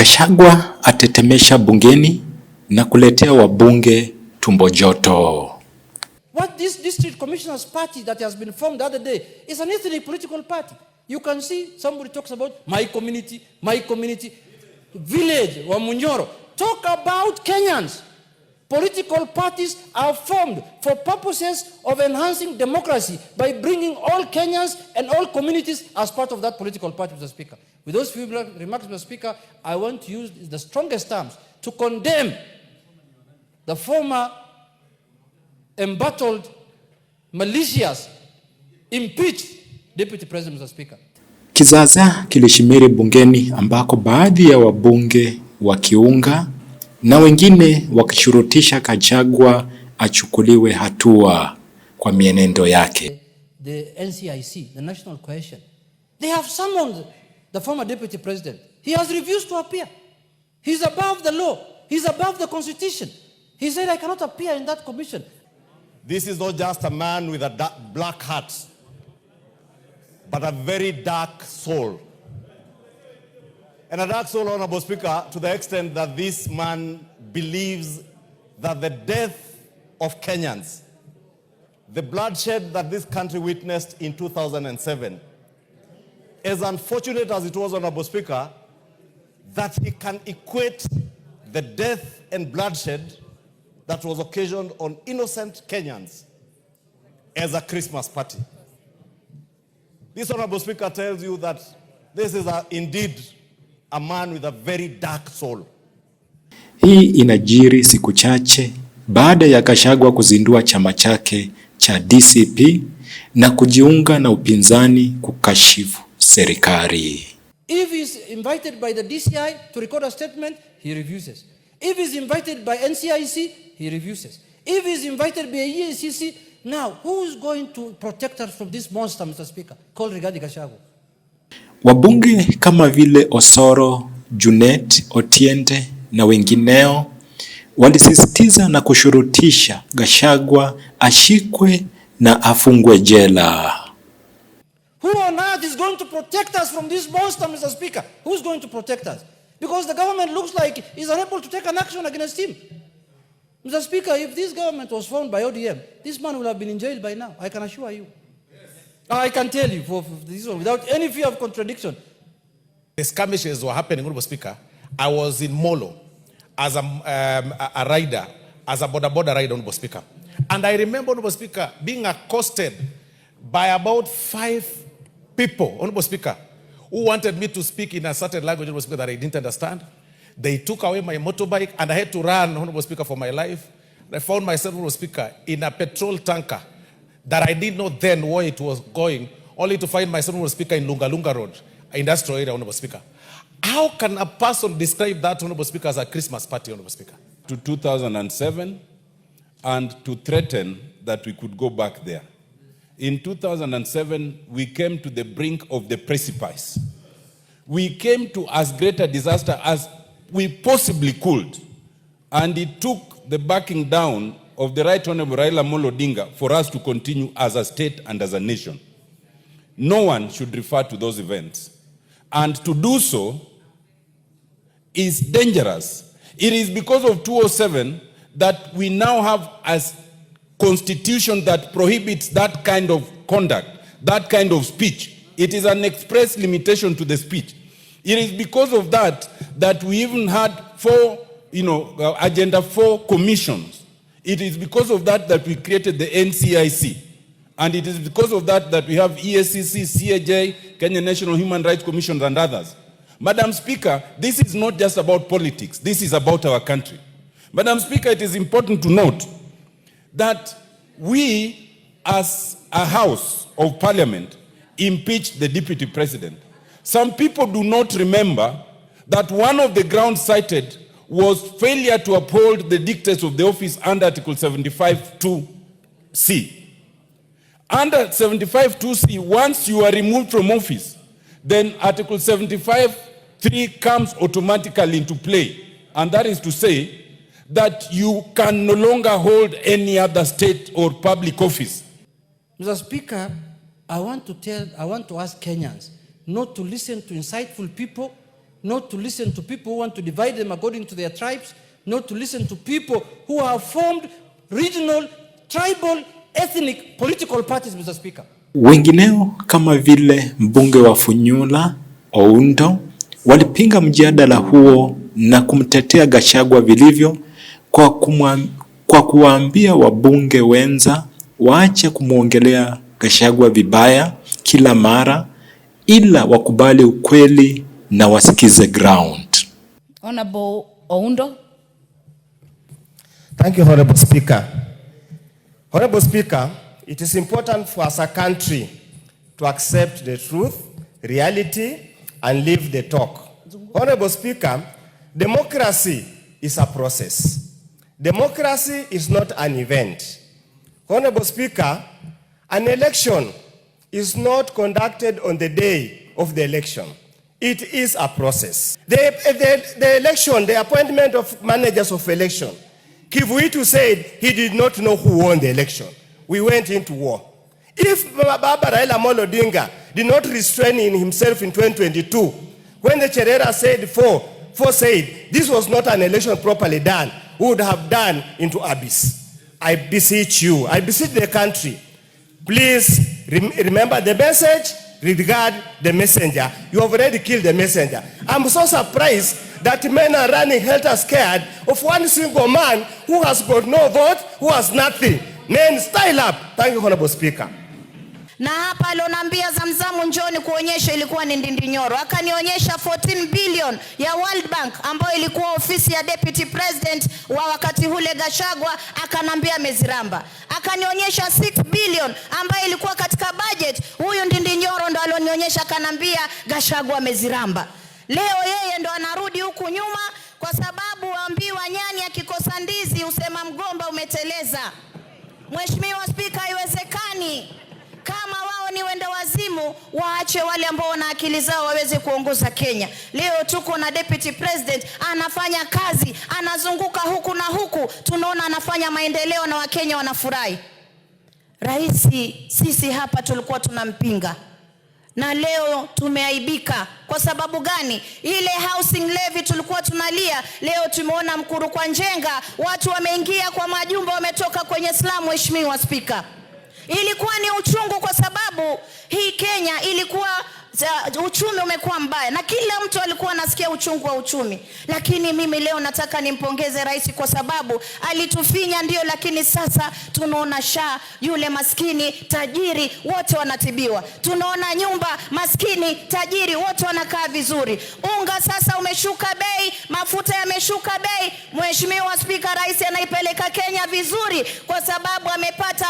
Gachagua atetemesha bungeni na kuletea wabunge tumbo joto. What this district commissioners party that has been formed the other day is an ethnic political party. You can see somebody talks about my community, village, Wamunyoro. Talk about Kenyans. Political parties are formed for purposes of enhancing democracy by bringing all Kenyans and all communities as part of that political party, Mr. Speaker. With those few remarks, Mr. Speaker, I want to use the strongest terms to condemn the former embattled, malicious, impeached Deputy President, Mr. Speaker. Kizaazaa kilishimiri bungeni ambako baadhi ya wabunge wakiunga na wengine wakishurutisha Gachagua achukuliwe hatua kwa mienendo yake. The NCIC, the National Coalition, they have summoned the former Deputy President. He has refused to appear. He's above the law. He's above the Constitution. He said, I cannot appear in that commission. This is not just a man with a black heart, but a very dark soul. And a dark soul, Honorable Speaker, to the extent that this man believes that the death of Kenyans, the bloodshed that this country witnessed in 2007, as unfortunate as it was, Honorable Speaker, that he can equate the death and bloodshed that was occasioned on innocent Kenyans as a Christmas party. This, Honorable Speaker, tells you that this is indeed a man with a very dark soul. Hii inajiri siku chache baada ya Gachagua kuzindua chama chake cha DCP na kujiunga na upinzani kukashifu serikali. If he's invited by the DCI to record a statement, he refuses. If he's invited by NCIC, he refuses. If he's invited by EACC, now who's going to protect us from this monster, Mr. Speaker, called Rigathi Gachagua? Wabunge kama vile Osoro, Junet, Otiende na wengineo walisisitiza na kushurutisha Gachagua ashikwe na afungwe jela. Who on earth is going to protect us from this monster, Mr. Speaker? Who's going to protect us? Because the government looks like it's unable to take an action against him. Mr. Speaker, if this government was formed by ODM, this man would have been in jail by now, I can assure you. I can tell you for this one, without any fear of contradiction. The skirmishes were happening, Honorable Speaker. I was in Molo as a rider, as a border rider, Honorable Speaker. And I remember, Honorable Speaker, being accosted by about 5 people, Honorable Speaker, who wanted me to speak in a certain language, Honorable Speaker, that I didn't understand. They took away my motorbike and I had to run, Honorable Speaker, for my life. I found myself, Honorable Speaker, in a petrol tanker that I didn't know then where it was going, only to find myself, Honorable Speaker, in Lunga Road, industrial area, Honorable Speaker. How can a person describe that, Honorable Speaker, as a Christmas party, Honorable Speaker? To 2007 and to threaten that we could go back there. In 2007, we came to the brink of the precipice. We came to as great a disaster as we possibly could. And it took the backing down of the Right Honorable Raila Amolo Odinga for us to continue as a state and as a nation. No one should refer to those events. And to do so is dangerous. It is because of 207 that we now have a constitution that prohibits that kind of conduct, that kind of speech. It is an express limitation to the speech. It is because of that that we even had 4, Agenda 4 commissions. It is because of that that we created the NCIC. And it is because of that that we have EACC, CAJ, Kenya National Human Rights Commission, and others. Madam Speaker, this is not just about politics. This is about our country. Madam Speaker, it is important to note that we, as a House of Parliament, impeached the Deputy President. Some people do not remember that one of the grounds cited was failure to uphold the dictates of the office under Article 75(2)(c). Under 75(2)(c), once you are removed from office, then Article 75(3) comes automatically into play. And that is to say that you can no longer hold any other state or public office. Mr. Speaker, I want to ask Kenyans not to listen to insightful people, not to listen to people who want to divide them according to their tribes, not to listen to people who have formed regional, tribal, ethnic political parties, Mr. Speaker. Wengineo kama vile mbunge wa Funyula Oundo walipinga mjadala huo na kumtetea Gachagua vilivyo kwa kuwaambia wabunge wenza waache kumwongelea Gachagua vibaya kila mara, ila wakubali ukweli na wasikize ground. Honorable Oundo. Thank you, Honorable Speaker. Honorable Speaker, it is important for us as a country to accept the truth, reality, and live the talk. Honorable Speaker, democracy is a process. Democracy is not an event. Honorable Speaker, an election is not conducted on the day of the election. It is a process. The election, the appointment of managers of election, Kivuitu said he did not know who won the election. We went into war. If Baba Raila Amolo Odinga did not restrain himself in 2022, when the Cherera said four said this was not an election properly done, we would have done into abyss. I beseech you, I beseech the country, please remember the message, regard the messenger. You have already killed the messenger. I'm so surprised that men are running helter-scared of one single man who has got no vote, who has nothing. Men, style up. Thank you, Honorable Speaker. Na hapa alionambia Zamzamu njoni kuonyesha ilikuwa ni Ndindinyoro. Akanionyesha 14 billion ya World Bank ambayo ilikuwa ofisi ya Deputy President wa wakati ule Gachagua, akanambia meziramba. Akanionyesha 6 billion ambayo ilikuwa katika budget. Huyu Ndindinyoro ndo alionionyesha, akanambia Gachagua meziramba. Leo yeye ndo anarudi huku nyuma kwa sababu waambiwa nyani akikosa ndizi usema mgomba umeteleza. Mheshimiwa Speaker, haiwezekani. Kama wao ni wenda wazimu, waache wale ambao wana akili zao waweze kuongoza Kenya. Leo tuko na Deputy President anafanya kazi, anazunguka huku na huku, tunaona anafanya maendeleo na Wakenya wanafurahi. Raisi, sisi hapa tulikuwa tunampinga. Na leo tumeaibika. Kwa sababu gani? Ile housing levy tulikuwa tunalia, leo tumeona mkuru kwa njenga, watu wameingia kwa majumba, wametoka kwenye slum. Mheshimiwa Speaker, ilikuwa ni uchungu kwa sababu hii Kenya ilikuwa uchumi umekuwa mbaya na kila mtu alikuwa anasikia uchungu wa uchumi. Lakini mimi leo nataka nimpongeze rais kwa sababu alitufinya ndio, lakini sasa tunaona yule maskini tajiri wote wanatibiwa. Tunaona nyumba maskini tajiri wote wanakaa vizuri. Unga sasa umeshuka bei, mafuta yameshuka bei. Mheshimiwa Speaker, rais anaipeleka Kenya vizuri kwa sababu amepata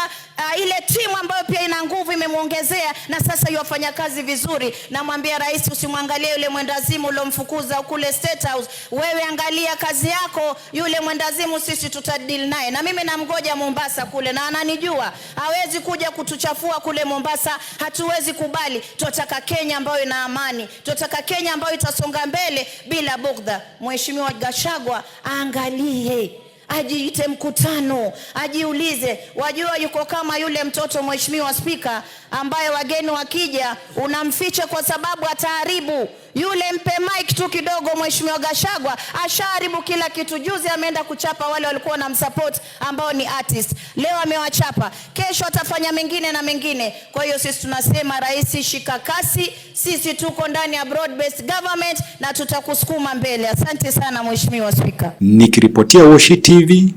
ile timu ambayo pia ina nguvu imemuongezea, na sasa yafanya kazi vizuri. Namwambia rais, usimwangalie yule mwendazimu uliomfukuza kule State House. Wewe angalia kazi yako, yule mwendazimu sisi tutadili naye. Na mimi namgoja Mombasa kule na ananijua. Hawezi kuja kutuchafua kule Mombasa, hatuwezi kubali. Tunataka Kenya ambayo ina amani. Tunataka Kenya ambayo itasonga mbele bila bugdha. Mheshimiwa Gachagua angalie, ajiite mkutano, ajiulize. Wajua yuko kama yule mtoto, Mheshimiwa Speaker, ambaye wageni wakija unamficha kwa sababu ataharibu. Yule mpe mic tu kidogo, Mheshimiwa Gachagua ashaharibu kila kitu. Juzi ameenda kuchapa wale walikuwa na msupport ambao ni artist. Leo amewachapa, kesho atafanya mengine na mengine. Kwa hiyo sisi tunasema rais, shika kasi. Sisi tuko ndani ya broad based government na tutakusukuma mbele. Asante sana Mheshimiwa Speaker. Nikiripotia Washy TV,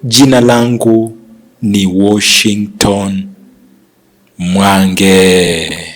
jina langu ni Washington Mwange.